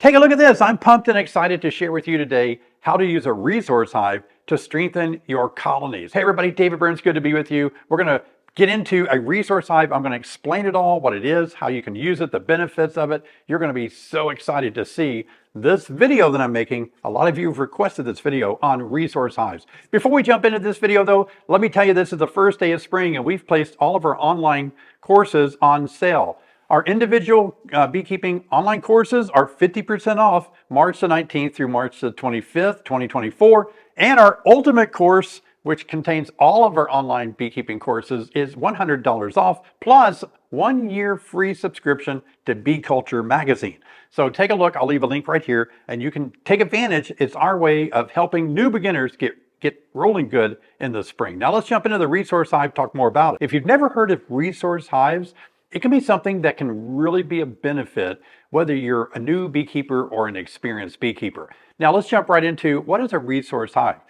Take a look at this. I'm pumped and excited to share with you today how to use a resource hive to strengthen your colonies. Hey everybody, David Burns, good to be with you. We're going to get into a resource hive. I'm going to explain it all, what it is, how you can use it, the benefits of it. You're going to be so excited to see this video that I'm making. A lot of you have requested this video on resource hives. Before we jump into this video though, let me tell you this is the first day of spring and we've placed all of our online courses on sale. Our individual beekeeping online courses are 50% off March the 19th through March the 25th, 2024. And our ultimate course, which contains all of our online beekeeping courses, is $100 off, plus 1 year free subscription to Bee Culture magazine. So take a look, I'll leave a link right here, and you can take advantage. It's our way of helping new beginners get rolling good in the spring. Now let's jump into the resource hive, talk more about it. If you've never heard of resource hives, it can be something that can really be a benefit whether you're a new beekeeper or an experienced beekeeper. Now let's jump right into what is a resource hive.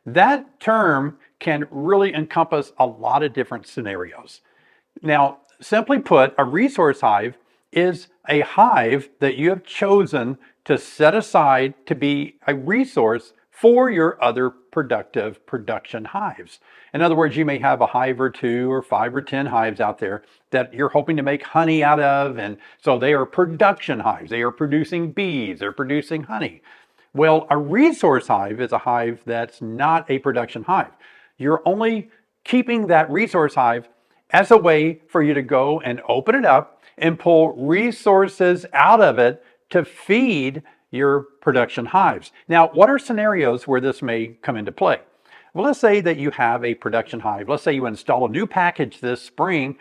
That term can really encompass a lot of different scenarios. Now, simply put, a resource hive is a hive that you have chosen to set aside to be a resource for your other productive production hives. In other words, you may have a hive or two or 5 or 10 hives out there that you're hoping to make honey out of, and so they are production hives. They are producing bees, they're producing honey. Well, a resource hive is a hive that's not a production hive. You're only keeping that resource hive as a way for you to go and open it up and pull resources out of it to feed your production hives. Now, what are scenarios where this may come into play? Well, let's say that you have a production hive. Let's say you install a new package this spring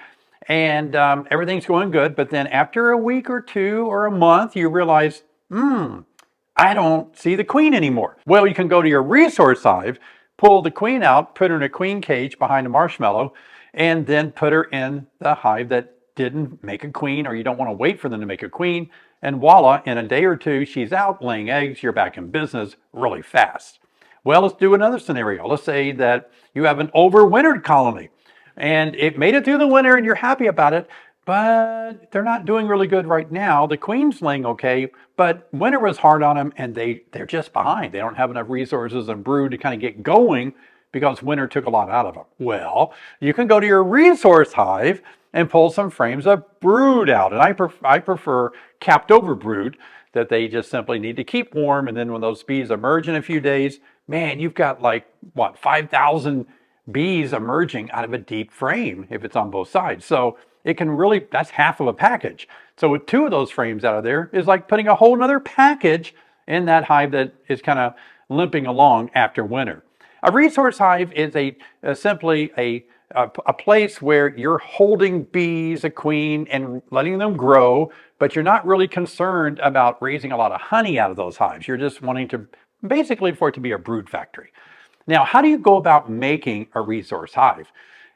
and everything's going good, but then after a week or two or a month, you realize, I don't see the queen anymore. Well, you can go to your resource hive, pull the queen out, put her in a queen cage behind a marshmallow, and then put her in the hive that didn't make a queen, or you don't want to wait for them to make a queen. And voila, in a day or two, she's out laying eggs. You're back in business really fast. Well, let's do another scenario. Let's say that you have an overwintered colony and it made it through the winter and you're happy about it, but they're not doing really good right now. The queen's laying okay, but winter was hard on them and they're just behind. They don't have enough resources and brood to kind of get going because winter took a lot out of them. Well, you can go to your resource hive and pull some frames of brood out. And I prefer capped over brood that they just simply need to keep warm. And then when those bees emerge in a few days, man, you've got like, 5,000 bees emerging out of a deep frame if it's on both sides. So it can really, that's half of a package. So with 2 of those frames out of there is like putting a whole nother package in that hive that is kind of limping along after winter. A resource hive is simply a place where you're holding bees, a queen, and letting them grow, but you're not really concerned about raising a lot of honey out of those hives. You're just wanting to, basically for it to be a brood factory. Now, how do you go about making a resource hive?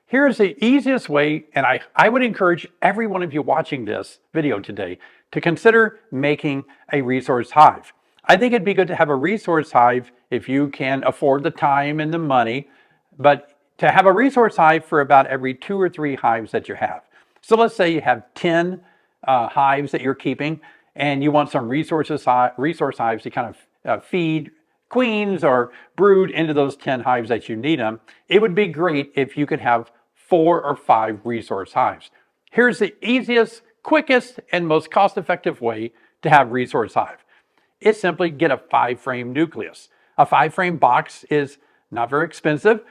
Here's the easiest way, and I would encourage every one of you watching this video today to consider making a resource hive. I think it'd be good to have a resource hive if you can afford the time and the money, but to have a resource hive for about every 2 or 3 hives that you have. So let's say you have 10 hives that you're keeping and you want some resource hives to kind of feed queens or brood into those 10 hives that you need them. It would be great if you could have 4 or 5 resource hives. Here's the easiest, quickest, and most cost-effective way to have resource hive. It's simply get a 5-frame nucleus. A 5-frame box is not very expensive,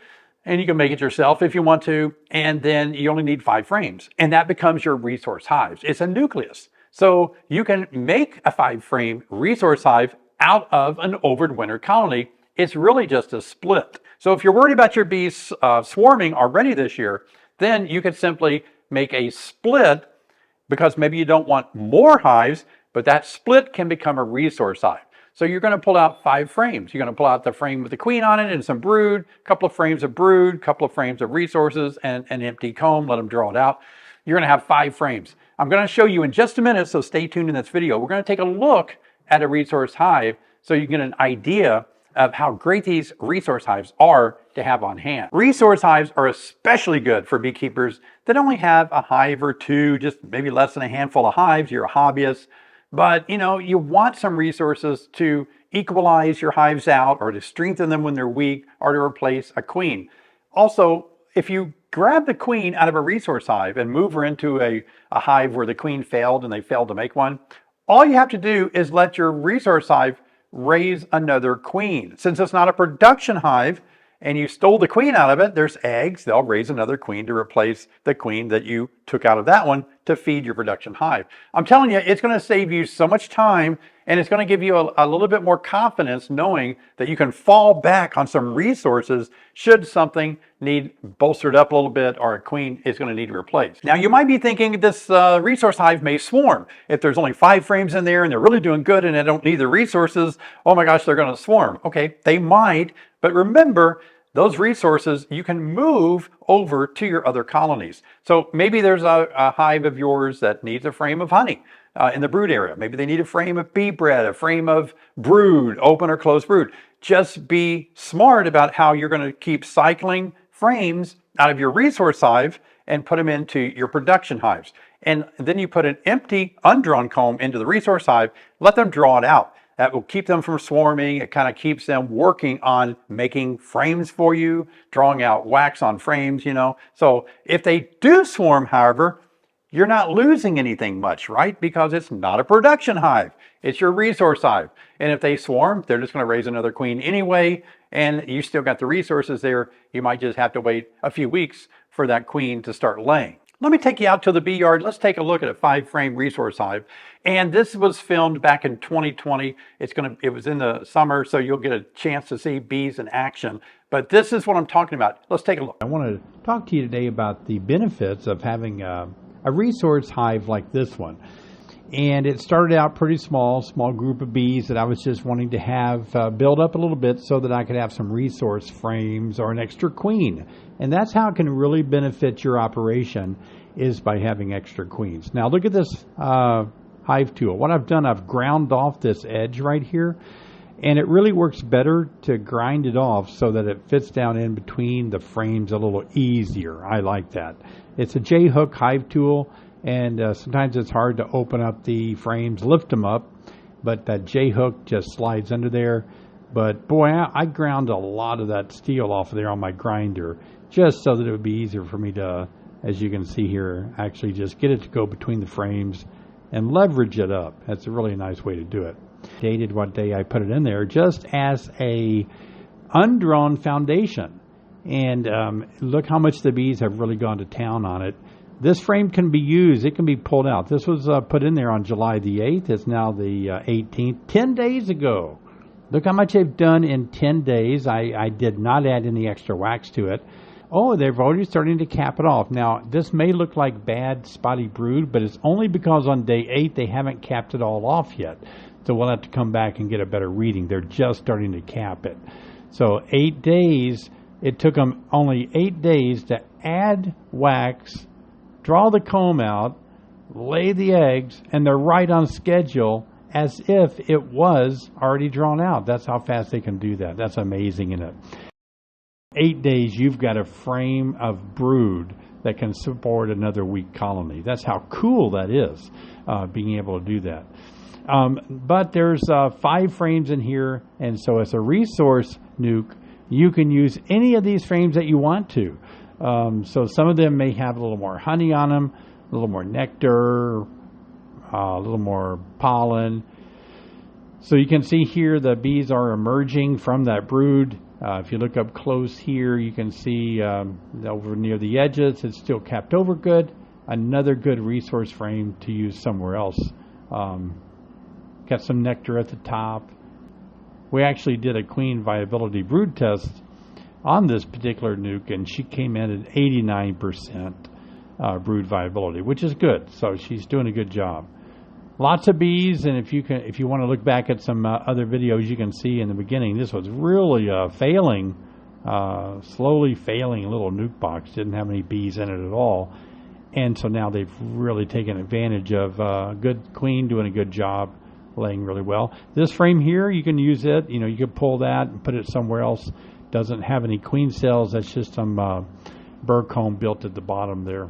and you can make it yourself if you want to, and then you only need 5 frames, and that becomes your resource hives. It's a nucleus. So you can make a 5-frame resource hive out of an overwintered colony. It's really just a split. So if you're worried about your bees swarming already this year, then you could simply make a split because maybe you don't want more hives, but that split can become a resource hive. So you're going to pull out 5 frames. You're going to pull out the frame with the queen on it and some brood, a couple of frames of brood, a couple of frames of resources, and an empty comb. Let them draw it out. You're going to have 5 frames. I'm going to show you in just a minute, so stay tuned in this video. We're going to take a look at a resource hive so you get an idea of how great these resource hives are to have on hand. Resource hives are especially good for beekeepers that only have a hive or 2, just maybe less than a handful of hives. You're a hobbyist. But you want some resources to equalize your hives out or to strengthen them when they're weak or to replace a queen. Also, if you grab the queen out of a resource hive and move her into a hive where the queen failed and they failed to make one, all you have to do is let your resource hive raise another queen. Since it's not a production hive and you stole the queen out of it, there's eggs. They'll raise another queen to replace the queen that you took out of that one to feed your production hive. I'm telling you, it's going to save you so much time, and it's going to give you a little bit more confidence knowing that you can fall back on some resources should something need bolstered up a little bit or a queen is going to need replaced. Now, you might be thinking this resource hive may swarm. If there's only 5 frames in there and they're really doing good and they don't need the resources, oh my gosh, they're going to swarm. Okay, they might, but remember, those resources you can move over to your other colonies. So maybe there's a hive of yours that needs a frame of honey in the brood area. Maybe they need a frame of bee bread, a frame of brood, open or closed brood. Just be smart about how you're going to keep cycling frames out of your resource hive and put them into your production hives. And then you put an empty, undrawn comb into the resource hive, let them draw it out. That will keep them from swarming. It kind of keeps them working on making frames for you, drawing out wax on frames, So if they do swarm, however, you're not losing anything much, right? Because it's not a production hive. It's your resource hive. And if they swarm, they're just going to raise another queen anyway, and you still got the resources there. You might just have to wait a few weeks for that queen to start laying. Let me take you out to the bee yard. Let's take a look at a 5-frame resource hive. And this was filmed back in 2020. It was in the summer, so you'll get a chance to see bees in action. But this is what I'm talking about. Let's take a look. I want to talk to you today about the benefits of having a resource hive like this one. And it started out pretty small group of bees that I was just wanting to have build up a little bit so that I could have some resource frames or an extra queen. And that's how it can really benefit your operation, is by having extra queens. Now look at this hive tool. What I've done, I've ground off this edge right here. And it really works better to grind it off so that it fits down in between the frames a little easier. I like that. It's a J-hook hive tool. And sometimes it's hard to open up the frames, lift them up, but that J-hook just slides under there. But boy, I ground a lot of that steel off of there on my grinder just so that it would be easier for me to, as you can see here, actually just get it to go between the frames and leverage it up. That's a really nice way to do it. Dated what day I put it in there just as a undrawn foundation. And look how much the bees have really gone to town on it. This frame can be used. It can be pulled out. This was put in there on July the 8th. It's now the 18th, 10 days ago. Look how much they've done in 10 days. I did not add any extra wax to it. Oh, they're already starting to cap it off. Now, this may look like bad spotty brood, but it's only because on day 8 they haven't capped it all off yet. So we'll have to come back and get a better reading. They're just starting to cap it. So 8 days, it took them only 8 days to add wax, draw the comb out, lay the eggs, and they're right on schedule as if it was already drawn out. That's how fast they can do that. That's amazing, isn't it? 8 days, you've got a frame of brood that can support another weak colony. That's how cool that is, being able to do that. But there's 5 frames in here, and so as a resource nuke, you can use any of these frames that you want to. So some of them may have a little more honey on them, a little more nectar, a little more pollen. So you can see here the bees are emerging from that brood. If you look up close here, you can see over near the edges, it's still capped over good. Another good resource frame to use somewhere else. Got some nectar at the top. We actually did a queen viability brood test on this particular nuke, and she came in at 89% brood viability, which is good. So she's doing a good job. Lots of bees, and if you want to look back at some other videos, you can see in the beginning this was really failing, slowly failing little nuke box. Didn't have any bees in it at all, and so now they've really taken advantage of a good queen doing a good job, laying really well. This frame here, you can use it. You could pull that and put it somewhere else. Doesn't have any queen cells. That's just some burr comb built at the bottom there.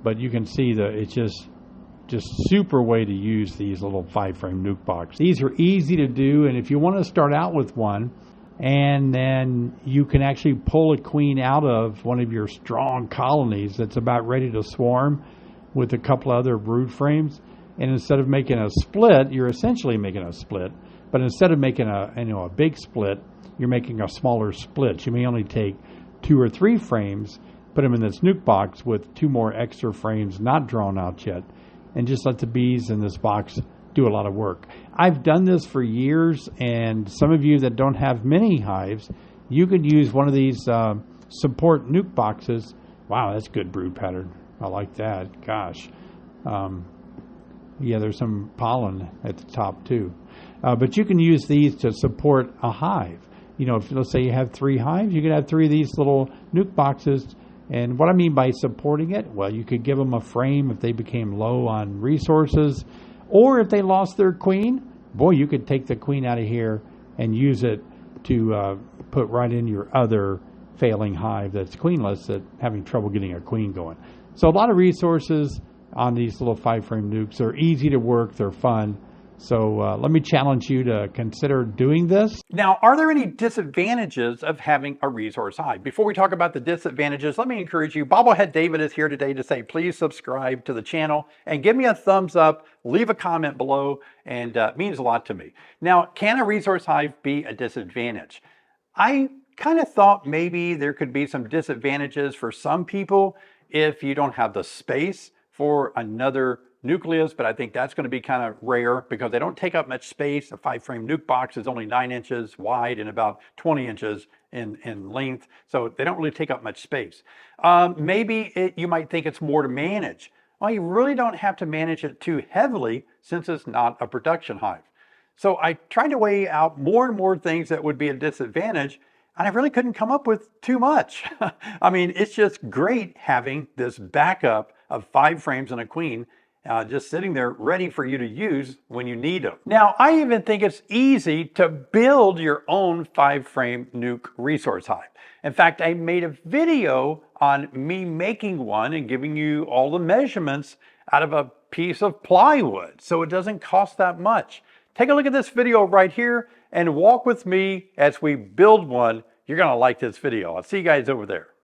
But you can see that it's just just super way to use these little 5-frame nuke box. These are easy to do, and if you want to start out with one, and then you can actually pull a queen out of one of your strong colonies that's about ready to swarm with a couple other brood frames, and instead of making a split, you're essentially making a split, but instead of making a big split, you're making a smaller split. You may only take 2 or 3 frames, put them in this nuke box with 2 more extra frames not drawn out yet, and just let the bees in this box do a lot of work. I've done this for years, and some of you that don't have many hives, you could use one of these support nuke boxes. Wow, that's good brood pattern. I like that. Gosh. Yeah, there's some pollen at the top too. But you can use these to support a hive. You know, if let's say you have 3 hives, you could have 3 of these little nuke boxes. And what I mean by supporting it, well, you could give them a frame if they became low on resources, or if they lost their queen, boy, you could take the queen out of here and use it to put right in your other failing hive that's queenless, that having trouble getting a queen going. So a lot of resources on these little 5-frame nukes. They're easy to work, they're fun. So let me challenge you to consider doing this. Now, are there any disadvantages of having a resource hive? Before we talk about the disadvantages, let me encourage you. Bobblehead David is here today to say, please subscribe to the channel and give me a thumbs up, leave a comment below, and it means a lot to me. Now, can a resource hive be a disadvantage? I kind of thought maybe there could be some disadvantages for some people if you don't have the space for another nucleus, but I think that's going to be kind of rare because they don't take up much space. A 5-frame nuke box is only 9 inches wide and about 20 inches in length, so they don't really take up much space. Maybe you might think it's more to manage. Well, you really don't have to manage it too heavily since it's not a production hive. So I tried to weigh out more and more things that would be a disadvantage, and I really couldn't come up with too much. I mean, it's just great having this backup of 5 frames and a queen just sitting there ready for you to use when you need them. Now, I even think it's easy to build your own 5-frame nuke resource hive. In fact, I made a video on me making one and giving you all the measurements out of a piece of plywood, so it doesn't cost that much. Take a look at this video right here and walk with me as we build one. You're gonna like this video. I'll see you guys over there.